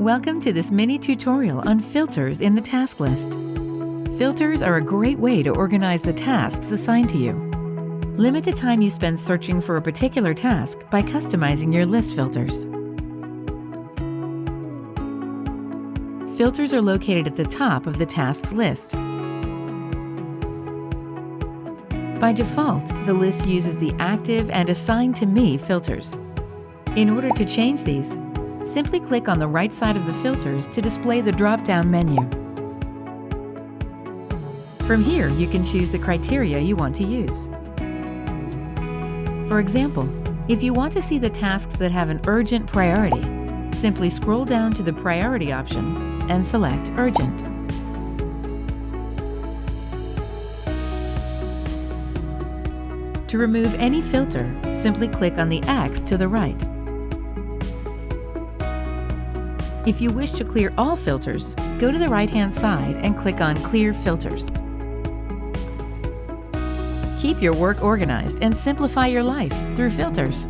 Welcome to this mini tutorial on filters in the task list. Filters are a great way to organize the tasks assigned to you. Limit the time you spend searching for a particular task by customizing your list filters. Filters are located at the top of the tasks list. By default, the list uses the Active and Assigned to Me filters. In order to change these, simply click on the right side of the filters to display the drop-down menu. From here, you can choose the criteria you want to use. For example, if you want to see the tasks that have an urgent priority, simply scroll down to the Priority option and select Urgent. To remove any filter, simply click on the X to the right. If you wish to clear all filters, go to the right-hand side and click on Clear Filters. Keep your work organized and simplify your life through filters.